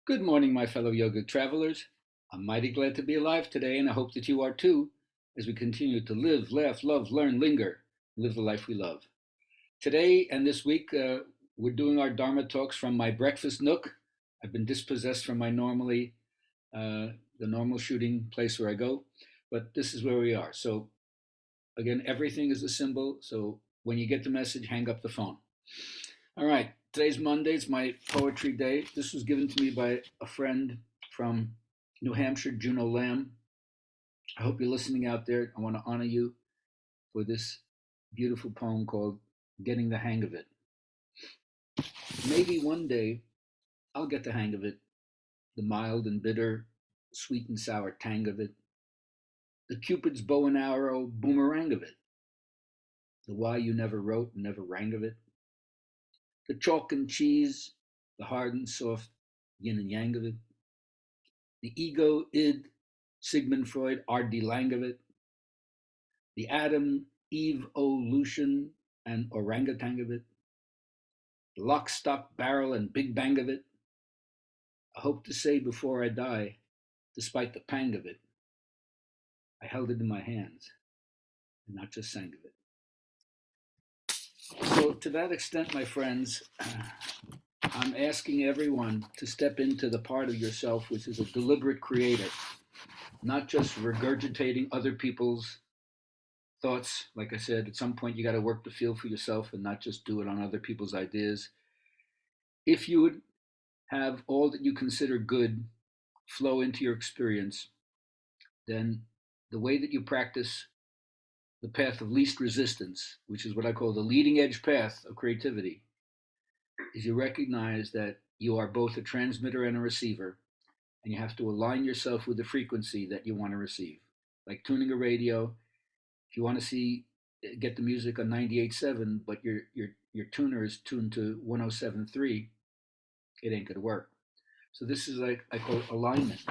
Good morning, my fellow yoga travelers. I'm mighty glad to be alive today, and I hope that you are too, as we continue to live, laugh, love, learn, linger, live the life we love. Today and this week, we're doing our Dharma talks from my breakfast nook. I've been dispossessed from my the normal shooting place where I go, but this is where we are. So, again, everything is a symbol. So, when you get the message, hang up the phone. All right, today's Monday. It's my poetry day. This was given to me by a friend from New Hampshire, Juno Lamb. I hope you're listening out there. I want to honor you for this beautiful poem called Getting the Hang of It. Maybe one day I'll get the hang of it, the mild and bitter, sweet and sour tang of it, the Cupid's bow and arrow boomerang of it, the why you never wrote and never rang of it, the chalk and cheese, the hard and soft yin and yang of it, the ego, id, Sigmund Freud, R.D. Lang of it, the Adam, Eve, evolution, and orangutan of it, the lock, stock, barrel, and big bang of it. I hope to say before I die, despite the pang of it, I held it in my hands and not just sang of it. So, to that extent, my friends, I'm asking everyone to step into the part of yourself which is a deliberate creator, not just regurgitating other people's thoughts. Like I said, at some point you got to work the field for yourself and not just do it on other people's ideas. If you would have all that you consider good flow into your experience, then the way that you practice the path of least resistance, which is what I call the leading edge path of creativity, is you recognize that you are both a transmitter and a receiver, and you have to align yourself with the frequency that you want to receive. Like tuning a radio, if you want to get the music on 98.7, but your tuner is tuned to 107.3, it ain't gonna work. So this is like I call it alignment.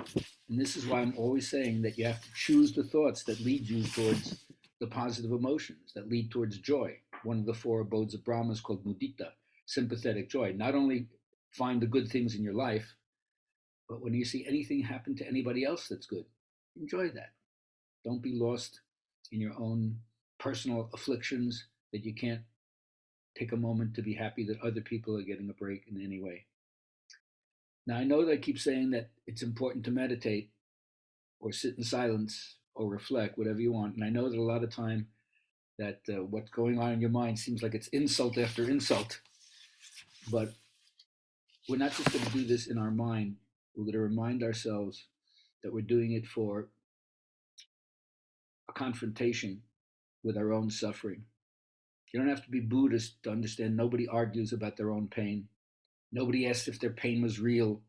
And this is why I'm always saying that you have to choose the thoughts that lead you towards the positive emotions, that lead towards joy. One of the four abodes of Brahma is called mudita, sympathetic joy. Not only find the good things in your life, but when you see anything happen to anybody else that's good, enjoy that. Don't be lost in your own personal afflictions that you can't take a moment to be happy that other people are getting a break in any way. Now, I know that I keep saying that it's important to meditate or sit in silence or reflect, whatever you want. And I know that a lot of time that what's going on in your mind seems like it's insult after insult. But we're not just going to do this in our mind. We're going to remind ourselves that we're doing it for a confrontation with our own suffering. You don't have to be Buddhist to understand nobody argues about their own pain. Nobody asks if their pain was real.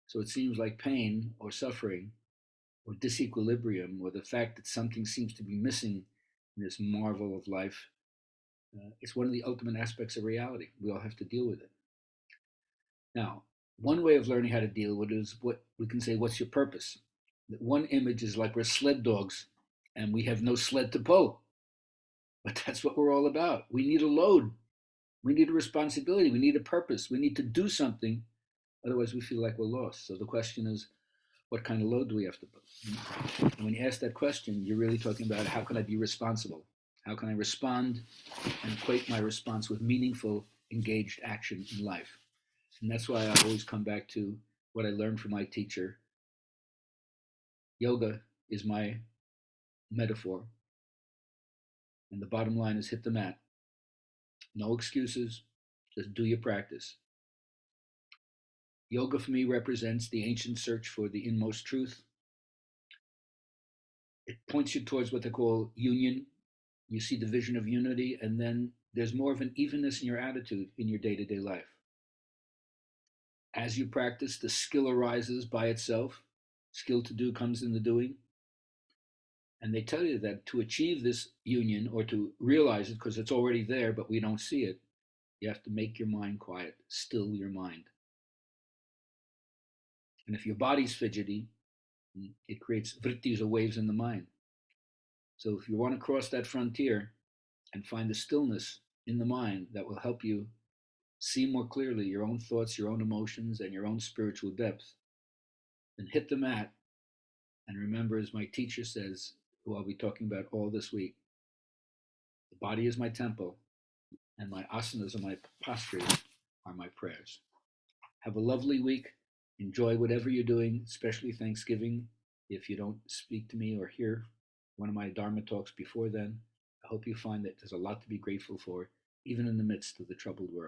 So it seems like pain or suffering or disequilibrium or the fact that something seems to be missing in this marvel of life, it's one of the ultimate aspects of reality. We all have to deal with it. Now, one way of learning how to deal with it is what we can say, what's your purpose? One image is like we're sled dogs and we have no sled to pull. But that's what we're all about. We need a load. We need a responsibility. We need a purpose. We need to do something. Otherwise, we feel like we're lost. So the question is, what kind of load do we have to put? And when you ask that question, you're really talking about how can I be responsible? How can I respond and equate my response with meaningful, engaged action in life? And that's why I always come back to what I learned from my teacher. Yoga is my metaphor. And the bottom line is hit the mat. No excuses, just do your practice. Yoga for me represents the ancient search for the inmost truth. It points you towards what they call union. You see the vision of unity, and then there's more of an evenness in your attitude in your day to day life. As you practice, the skill arises by itself. Skill to do comes in the doing. And they tell you that to achieve this union or to realize it, because it's already there, but we don't see it, you have to make your mind quiet, still your mind. And if your body's fidgety, it creates vrittis or waves in the mind. So if you want to cross that frontier and find the stillness in the mind that will help you see more clearly your own thoughts, your own emotions, and your own spiritual depth, then hit the mat and remember, as my teacher says, who I'll be talking about all this week, the body is my temple, and my asanas or my postures are my prayers. Have a lovely week. Enjoy whatever you're doing, especially Thanksgiving. If you don't speak to me or hear one of my Dharma talks before then, I hope you find that there's a lot to be grateful for, even in the midst of the troubled world.